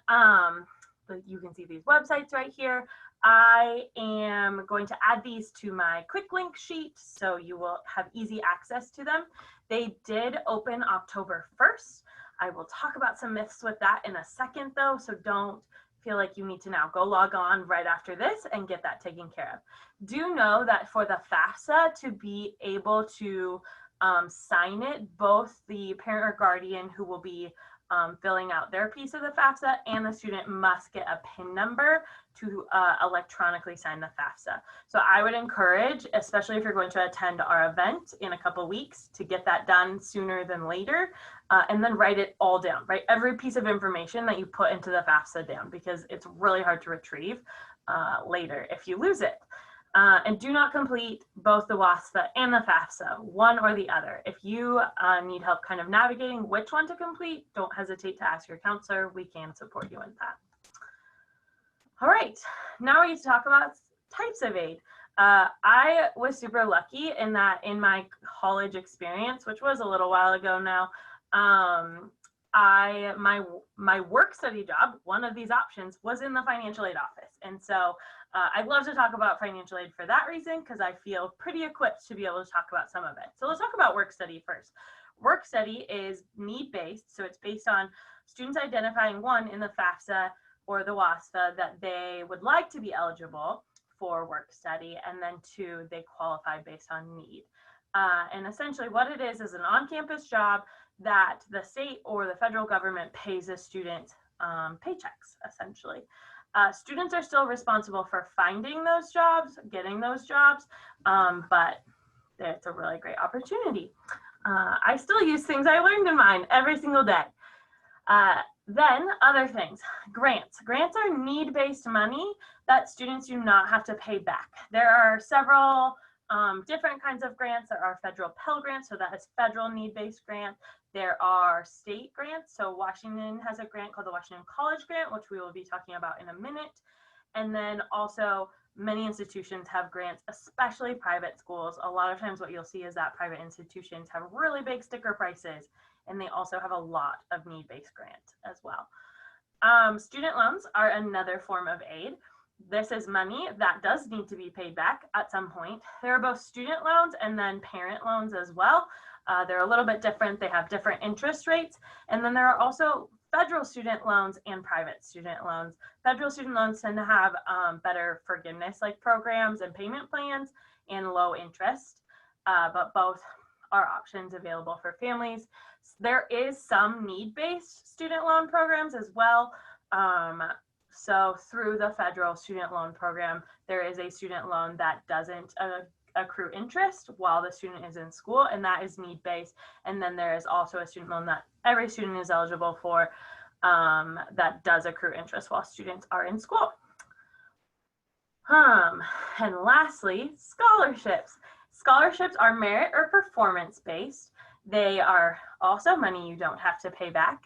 you can see these websites right here. I am going to add these to my quick link sheet so you will have easy access to them. They did open October 1st. I will talk about some myths with that in a second though, so don't feel like you need to now go log on right after this and get that taken care of. Do know that for the FAFSA to be able to sign it, both the parent or guardian who will be filling out their piece of the FAFSA and the student must get a PIN number to electronically sign the FAFSA. So I would encourage, especially if you're going to attend our event in a couple weeks, to get that done sooner than later, and then write it all down, write every piece of information that you put into the FAFSA down, because it's really hard to retrieve later if you lose it. And do not complete both the WASFA and the FAFSA, one or the other. If you need help kind of navigating which one to complete, don't hesitate to ask your counselor. We can support you in that. All right, now we need to talk about types of aid. I was super lucky in that in my college experience, which was a little while ago now, my work study job, one of these options, was in the financial aid office. And so I'd love to talk about financial aid for that reason, because I feel pretty equipped to be able to talk about some of it. So let's talk about work study first. Work study is need-based, so it's based on students identifying, one, in the FAFSA or the WASFA that they would like to be eligible for work study, and then two, they qualify based on need. And essentially what it is an on-campus job that the state or the federal government pays a student paychecks, essentially. Students are still responsible for finding those jobs, getting those jobs, but it's a really great opportunity. I still use things I learned in mine every single day. Then other things, grants. Grants are need-based money that students do not have to pay back. There are several different kinds of grants. There are federal Pell Grants, so that is federal need-based grant. There are state grants. So Washington has a grant called the Washington College Grant, which we will be talking about in a minute. And then also many institutions have grants, especially private schools. A lot of times what you'll see is that private institutions have really big sticker prices, and they also have a lot of need-based grants as well. Student loans are another form of aid. This is money that does need to be paid back at some point. There are both student loans and then parent loans as well. They're a little bit different. They have different interest rates. And then there are also federal student loans and private student loans. Federal student loans tend to have better forgiveness like programs and payment plans and low interest, but both are options available for families. There is some need-based student loan programs as well. So through the federal student loan program, there is a student loan that doesn't accrue interest while the student is in school, and that is need-based. And then there is also a student loan that every student is eligible for that does accrue interest while students are in school. And lastly, scholarships. Scholarships are merit or performance-based. They are also money you don't have to pay back.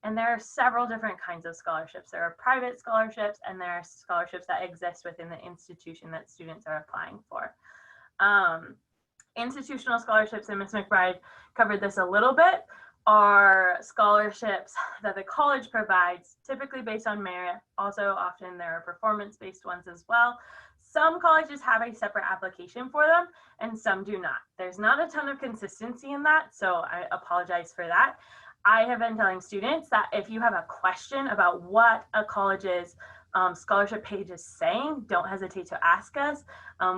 And there are several different kinds of scholarships. There are private scholarships, and there are scholarships that exist within the institution that students are applying for. Institutional scholarships, and Ms. McBride covered this a little bit, are scholarships that the college provides, typically based on merit. Also, often there are performance-based ones as well. Some colleges have a separate application for them, and some do not. There's not a ton of consistency in that, so I apologize for that. I have been telling students that if you have a question about what a college's scholarship page is saying, don't hesitate to ask us.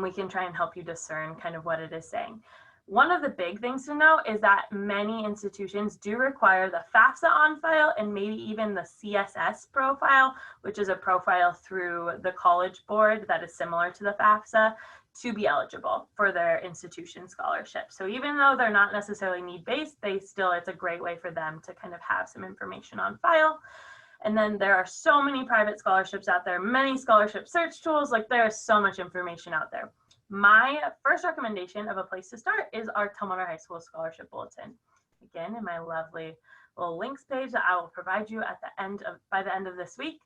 We can try and help you discern kind of what it is saying. One of the big things to know is that many institutions do require the FAFSA on file and maybe even the CSS profile, which is a profile through the College Board that is similar to the FAFSA, to be eligible for their institution scholarship. So even though they're not necessarily need-based, it's a great way for them to kind of have some information on file. And then there are so many private scholarships out there, many scholarship search tools, like there is so much information out there. My first recommendation of a place to start is our Tumwater High School Scholarship Bulletin. Again, in my lovely little links page that I will provide you at the end of, by the end of this week,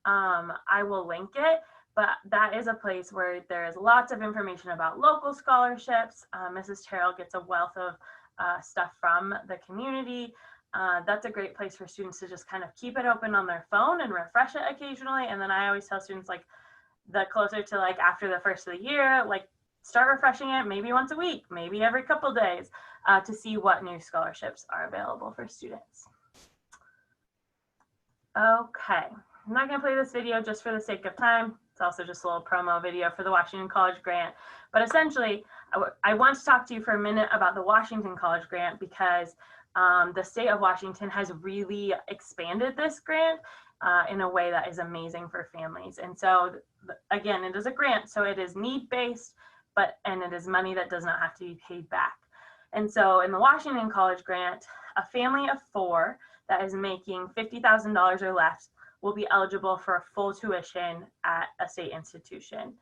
I will link it. But that is a place where there is lots of information about local scholarships. Mrs. Terrell gets a wealth of stuff from the community. That's a great place for students to just kind of keep it open on their phone and refresh it occasionally. And then I always tell students, like, the closer to like after the first of the year, like start refreshing it maybe once a week, maybe every couple days, to see what new scholarships are available for students. Okay, I'm not gonna play this video just for the sake of time. It's also just a little promo video for the Washington College Grant. But essentially, I want to talk to you for a minute about the Washington College Grant because the state of Washington has really expanded this grant in a way that is amazing for families. And so again, it is a grant, so it is need-based, and it is money that does not have to be paid back. And so in the Washington College Grant, a family of 4 that is making $50,000 or less will be eligible for a full tuition at a state institution.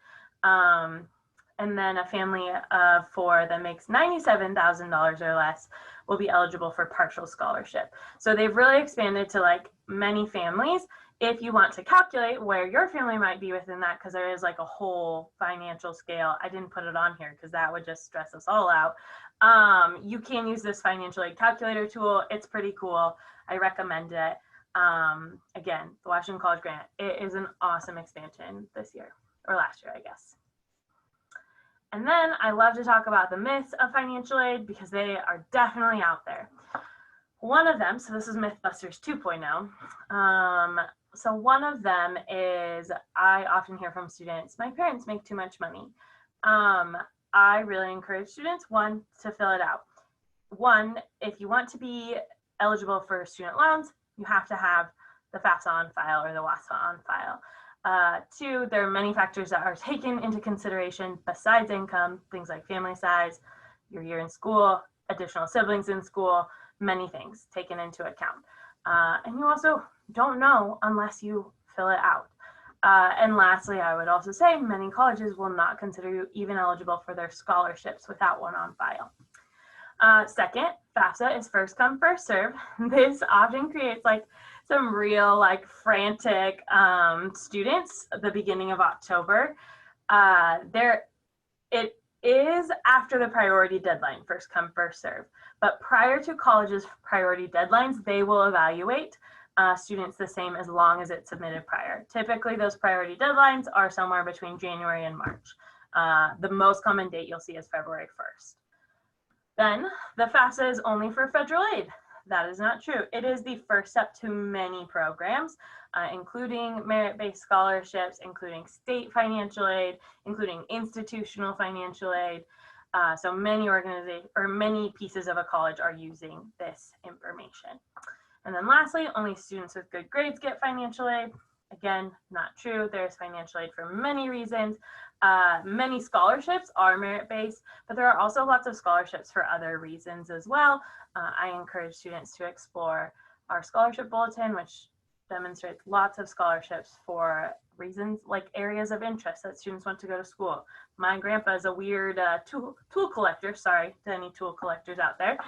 And then a family of 4 that makes $97,000 or less will be eligible for partial scholarship. So they've really expanded to like many families. If you want to calculate where your family might be within that, because there is like a whole financial scale, I didn't put it on here because that would just stress us all out. You can use this financial aid calculator tool. It's pretty cool. I recommend it. Again, the Washington College Grant, it is an awesome expansion this year, or last year, I guess. And then I love to talk about the myths of financial aid because they are definitely out there. One of them, so this is Mythbusters 2.0. So one of them is, I often hear from students, my parents make too much money. I really encourage students, 1, to fill it out. 1, if you want to be eligible for student loans, you have to have the FAFSA on file or the WASFA on file. 2, there are many factors that are taken into consideration besides income, things like family size, your year in school, additional siblings in school, many things taken into account. And you also don't know unless you fill it out. And lastly, I would also say many colleges will not consider you even eligible for their scholarships without one on file. Second, FAFSA is first come, first serve. This often creates like some real like frantic students at the beginning of October. It is after the priority deadline, first come, first serve. But prior to college's priority deadlines, they will evaluate students the same as long as it's submitted prior. Typically, those priority deadlines are somewhere between January and March. The most common date you'll see is February 1st. Then the FAFSA is only for federal aid. That is not true. It is the first step to many programs, including merit-based scholarships, including state financial aid, including institutional financial aid. So many organizations or many pieces of a college are using this information. And then lastly, only students with good grades get financial aid. Again, not true. There's financial aid for many reasons. Many scholarships are merit-based, but there are also lots of scholarships for other reasons as well. I encourage students to explore our scholarship bulletin, which demonstrates lots of scholarships for reasons like areas of interest that students want to go to school. My grandpa is a weird tool collector, sorry to any tool collectors out there,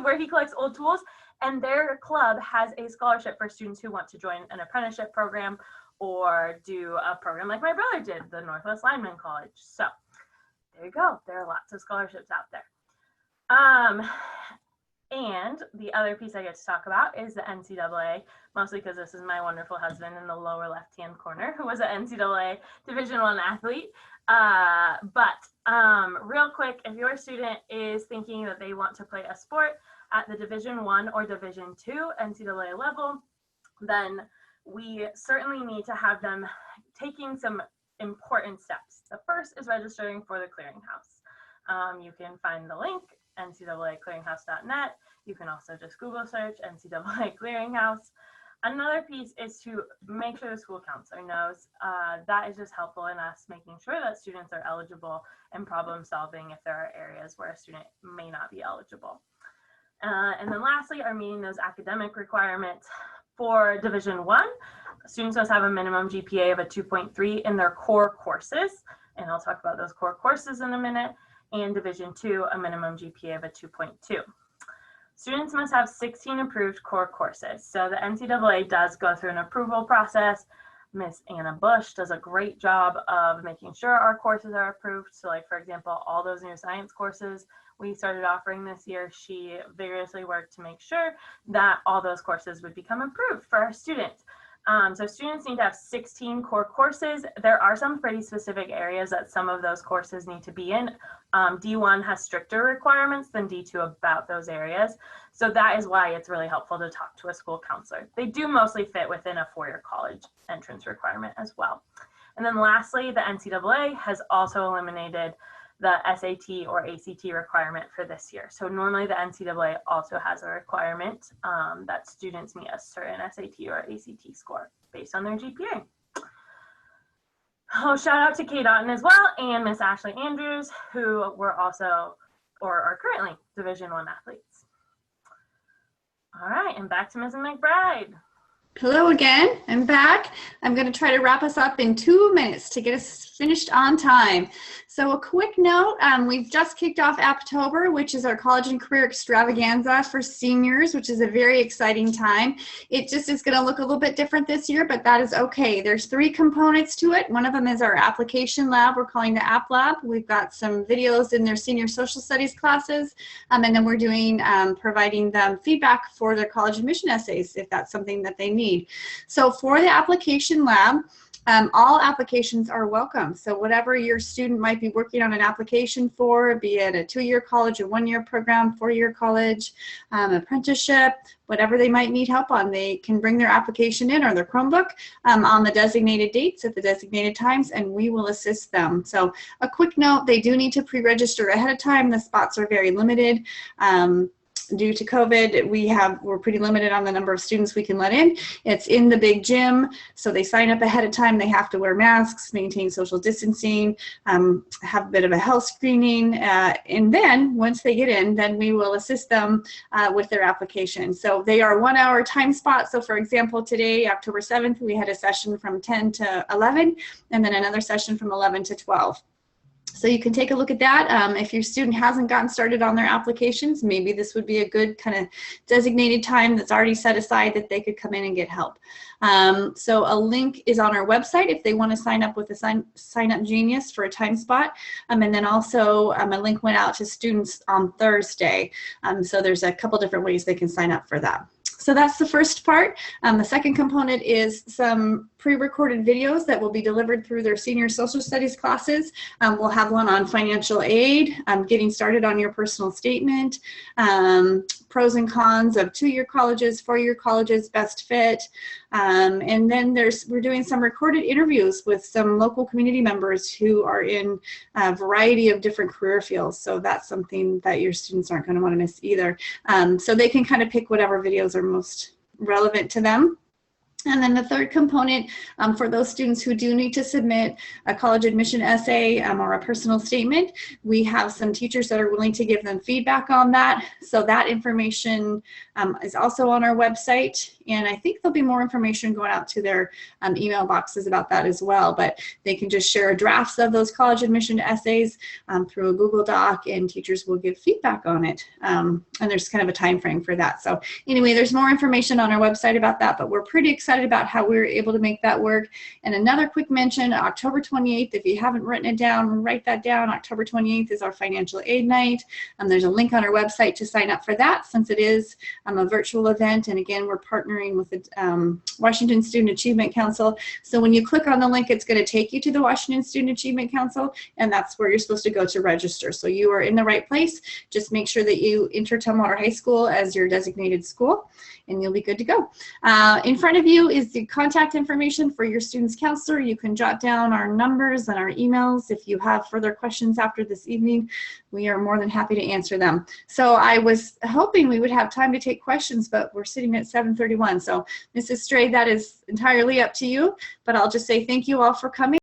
where he collects old tools, and their club has a scholarship for students who want to join an apprenticeship program or do a program like my brother did, the Northwest Lineman College. So there you go. There are lots of scholarships out there. And the other piece I get to talk about is the NCAA, mostly because this is my wonderful husband in the lower left-hand corner, who was an NCAA Division I athlete. Real quick, if your student is thinking that they want to play a sport at the Division I or Division II NCAA level, then we certainly need to have them taking some important steps. The first is registering for the clearinghouse. You can find the link, ncaaclearinghouse.net. You can also just Google search NCAA Clearinghouse. Another piece is to make sure the school counselor knows. That is just helpful in us making sure that students are eligible and problem solving if there are areas where a student may not be eligible. And then lastly are meeting those academic requirements. For Division I, students must have a minimum GPA of a 2.3 in their core courses, and I'll talk about those core courses in a minute, and Division II, a minimum GPA of a 2.2. Students must have 16 approved core courses. So the NCAA does go through an approval process. Miss Anna Bush does a great job of making sure our courses are approved. So like, for example, all those new science courses we started offering this year, she vigorously worked to make sure that all those courses would become approved for our students. So students need to have 16 core courses. There are some pretty specific areas that some of those courses need to be in. D1 has stricter requirements than D2 about those areas. So that is why it's really helpful to talk to a school counselor. They do mostly fit within a four-year college entrance requirement as well. And then lastly, the NCAA has also eliminated the SAT or ACT requirement for this year. So normally the NCAA also has a requirement that students meet a certain SAT or ACT score based on their GPA. Oh, shout out to Kay Doughton as well and Miss Ashley Andrews, who were also or are currently Division I athletes. All right, and back to Mrs. McBride. Hello again, I'm back. I'm going to try to wrap us up in 2 minutes to get us finished on time. So a quick note, we've just kicked off Apptober, which is our college and career extravaganza for seniors, which is a very exciting time. It just is going to look a little bit different this year, but that is okay. There's 3 components to it. One of them is our application lab. We're calling the App Lab. We've got some videos in their senior social studies classes, and then we're doing providing them feedback for their college admission essays if that's something that they need. So for the application lab, all applications are welcome. So whatever your student might be working on an application for, be it a 2-year college, a 1-year program, 4-year college, apprenticeship, whatever they might need help on, they can bring their application in or their Chromebook on the designated dates at the designated times, and we will assist them. So a quick note, they do need to pre-register ahead of time. The spots are very limited. Due to COVID, we're pretty limited on the number of students we can let in. It's in the big gym, so they sign up ahead of time. They have to wear masks, maintain social distancing, have a bit of a health screening, and then once they get in, then we will assist them with their application. So they are 1-hour time spots. So for example, today, October 7th, we had a session from 10 to 11, and then another session from 11 to 12. So you can take a look at that. If your student hasn't gotten started on their applications, maybe this would be a good kind of designated time that's already set aside that they could come in and get help. So a link is on our website if they want to sign up with a Sign Up Genius for a time spot. And then also a link went out to students on Thursday. So there's a couple different ways they can sign up for that. So that's the first part. The second component is some pre-recorded videos that will be delivered through their senior social studies classes. We'll have one on financial aid, getting started on your personal statement, pros and cons of 2-year colleges, 4-year colleges, best fit. And then we're doing some recorded interviews with some local community members who are in a variety of different career fields. So that's something that your students aren't going to want to miss either. So they can kind of pick whatever videos are most relevant to them. And then the third component, for those students who do need to submit a college admission essay or a personal statement, we have some teachers that are willing to give them feedback on that. So that information is also on our website. And I think there'll be more information going out to their email boxes about that as well. But they can just share drafts of those college admission essays through a Google Doc, and teachers will give feedback on it. And there's kind of a time frame for that. So anyway, there's more information on our website about that, but we're pretty excited about how we were able to make that work. And another quick mention, October 28th, if you haven't written it down, write that down. October 28th is our financial aid night. There's a link on our website to sign up for that, since it is a virtual event. And again, we're partnering with the Washington Student Achievement Council. So when you click on the link, it's going to take you to the Washington Student Achievement Council, and that's where you're supposed to go to register. So you are in the right place. Just make sure that you enter Tumwater High School as your designated school, and you'll be good to go. In front of you you is the contact information for your student's counselor. You can jot down our numbers and our emails. If you have further questions after this evening, we are more than happy to answer them. So I was hoping we would have time to take questions, but we're sitting at 7:31. So Mrs. Stray, that is entirely up to you, but I'll just say thank you all for coming.